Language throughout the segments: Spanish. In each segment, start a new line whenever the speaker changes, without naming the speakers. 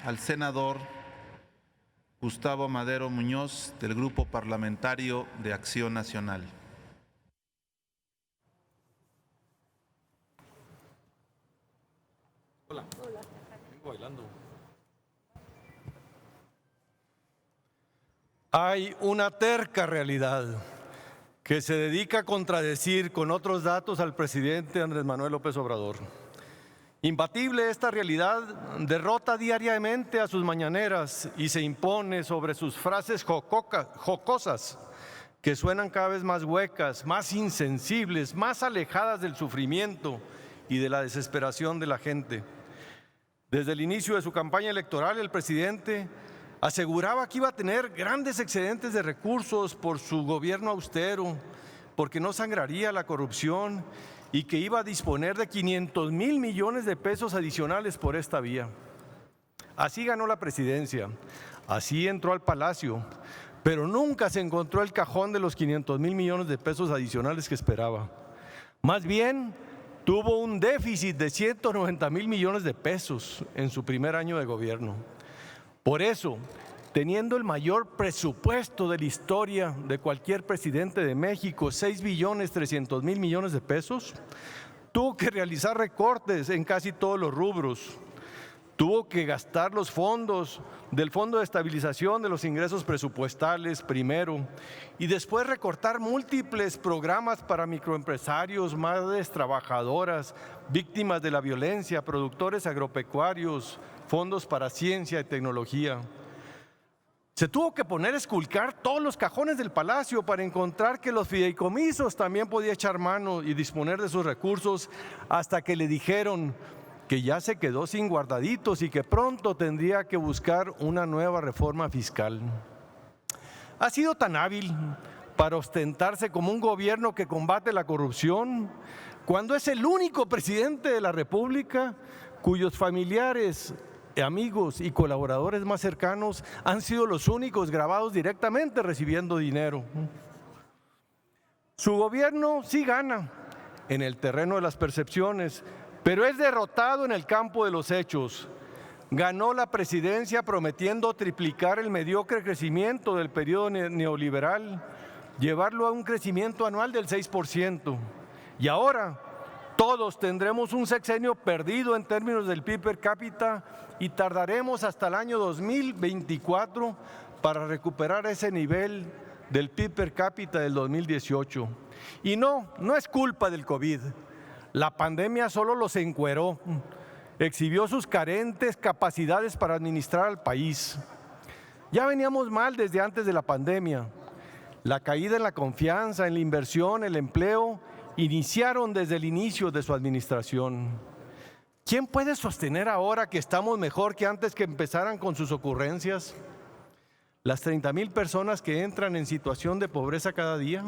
al senador Gustavo Madero Muñoz, del Grupo Parlamentario de Acción Nacional.
Hola. Vengo bailando. Hay una terca realidad que se dedica a contradecir con otros datos al presidente Andrés Manuel López Obrador. Imbatible esta realidad derrota diariamente a sus mañaneras y se impone sobre sus frases jocosas que suenan cada vez más huecas, más insensibles, más alejadas del sufrimiento y de la desesperación de la gente. Desde el inicio de su campaña electoral, el presidente aseguraba que iba a tener grandes excedentes de recursos por su gobierno austero, porque no sangraría la corrupción y que iba a disponer de 500,000 millones de pesos adicionales por esta vía. Así ganó la presidencia, así entró al palacio, pero nunca se encontró el cajón de los 500,000 millones de pesos adicionales que esperaba. Más bien, tuvo un déficit de 190,000 millones de pesos en su primer año de gobierno. Por eso, teniendo el mayor presupuesto de la historia de cualquier presidente de México, 6,3 billones de pesos, tuvo que realizar recortes en casi todos los rubros. Tuvo que gastar los fondos del Fondo de Estabilización de los Ingresos Presupuestales primero y después recortar múltiples programas para microempresarios, madres trabajadoras, víctimas de la violencia, productores agropecuarios, fondos para ciencia y tecnología. Se tuvo que poner a esculcar todos los cajones del palacio para encontrar que los fideicomisos también podía echar mano y disponer de sus recursos, hasta que le dijeron que ya se quedó sin guardaditos y que pronto tendría que buscar una nueva reforma fiscal. Ha sido tan hábil para ostentarse como un gobierno que combate la corrupción, cuando es el único presidente de la República cuyos familiares, amigos y colaboradores más cercanos han sido los únicos grabados directamente recibiendo dinero. Su gobierno sí gana en el terreno de las percepciones, pero es derrotado en el campo de los hechos. Ganó la presidencia prometiendo triplicar el mediocre crecimiento del periodo neoliberal, llevarlo a un crecimiento anual del 6%. Y ahora todos tendremos un sexenio perdido en términos del PIB per cápita y tardaremos hasta el año 2024 para recuperar ese nivel del PIB per cápita del 2018. Y no es culpa del COVID. La pandemia solo los encueró, exhibió sus carentes capacidades para administrar al país. Ya veníamos mal desde antes de la pandemia. La caída en la confianza, en la inversión, el empleo, iniciaron desde el inicio de su administración. ¿Quién puede sostener ahora que estamos mejor que antes que empezaran con sus ocurrencias? Las 30,000 personas que entran en situación de pobreza cada día,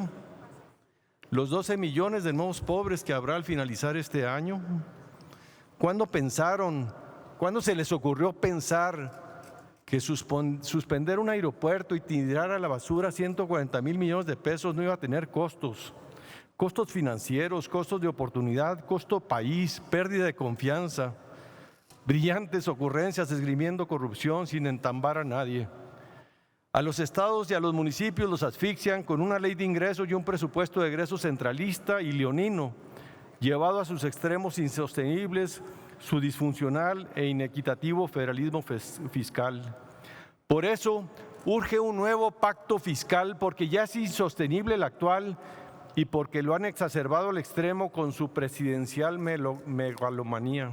los 12 millones de nuevos pobres que habrá al finalizar este año. ¿Cuándo se les ocurrió pensar que suspender un aeropuerto y tirar a la basura 140,000 millones de pesos no iba a tener costos? Costos financieros, costos de oportunidad, costo país, pérdida de confianza, brillantes ocurrencias esgrimiendo corrupción sin entambar a nadie. A los estados y a los municipios los asfixian con una ley de ingresos y un presupuesto de egresos centralista y leonino, llevado a sus extremos insostenibles, su disfuncional e inequitativo federalismo fiscal. Por eso urge un nuevo pacto fiscal, porque ya es insostenible el actual y porque lo han exacerbado al extremo con su presidencial megalomanía.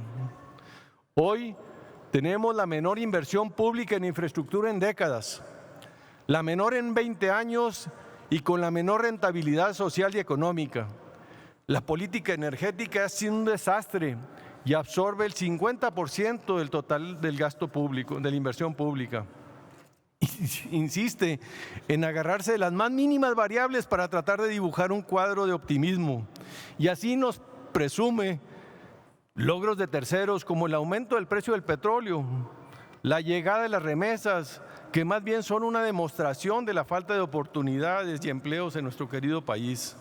Hoy tenemos la menor inversión pública en infraestructura en décadas, la menor en 20 años y con la menor rentabilidad social y económica. La política energética ha sido un desastre y absorbe el 50% del total del gasto público, de la inversión pública. Insiste en agarrarse de las más mínimas variables para tratar de dibujar un cuadro de optimismo, y así nos presume logros de terceros como el aumento del precio del petróleo, la llegada de las remesas, que más bien son una demostración de la falta de oportunidades y empleos en nuestro querido país.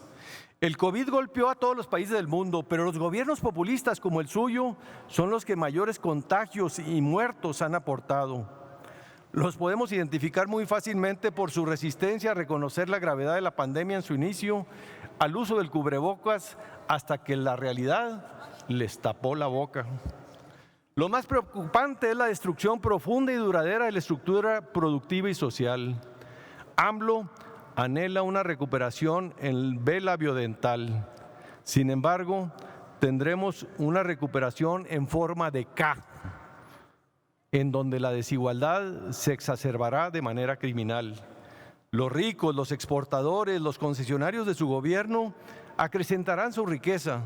El COVID golpeó a todos los países del mundo, pero los gobiernos populistas como el suyo son los que mayores contagios y muertos han aportado. Los podemos identificar muy fácilmente por su resistencia a reconocer la gravedad de la pandemia en su inicio, al uso del cubrebocas, hasta que la realidad les tapó la boca. Lo más preocupante es la destrucción profunda y duradera de la estructura productiva y social. AMLO anhela una recuperación en vela biodental. Sin embargo, tendremos una recuperación en forma de K, en donde la desigualdad se exacerbará de manera criminal. Los ricos, los exportadores, los concesionarios de su gobierno acrecentarán su riqueza,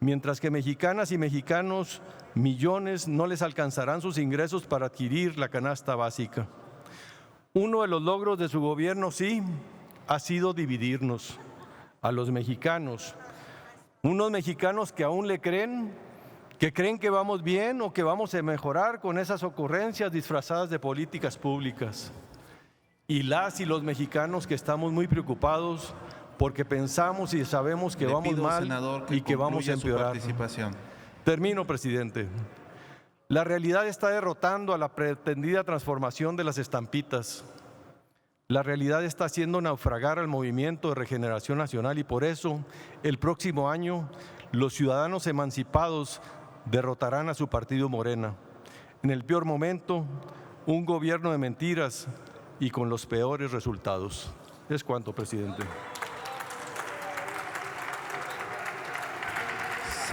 mientras que mexicanas y mexicanos, millones, no les alcanzarán sus ingresos para adquirir la canasta básica. Uno de los logros de su gobierno, sí, ha sido dividirnos a los mexicanos. Unos mexicanos que aún le creen, que vamos bien o que vamos a mejorar con esas ocurrencias disfrazadas de políticas públicas. Y las y los mexicanos que estamos muy preocupados porque pensamos y sabemos que vamos mal, senador, y que vamos a empeorar. Termino, presidente. La realidad está derrotando a la pretendida transformación de las estampitas. La realidad está haciendo naufragar al Movimiento de Regeneración Nacional y por eso el próximo año los ciudadanos emancipados derrotarán a su partido Morena. En el peor momento, un gobierno de mentiras y con los peores resultados. Es cuanto, presidente.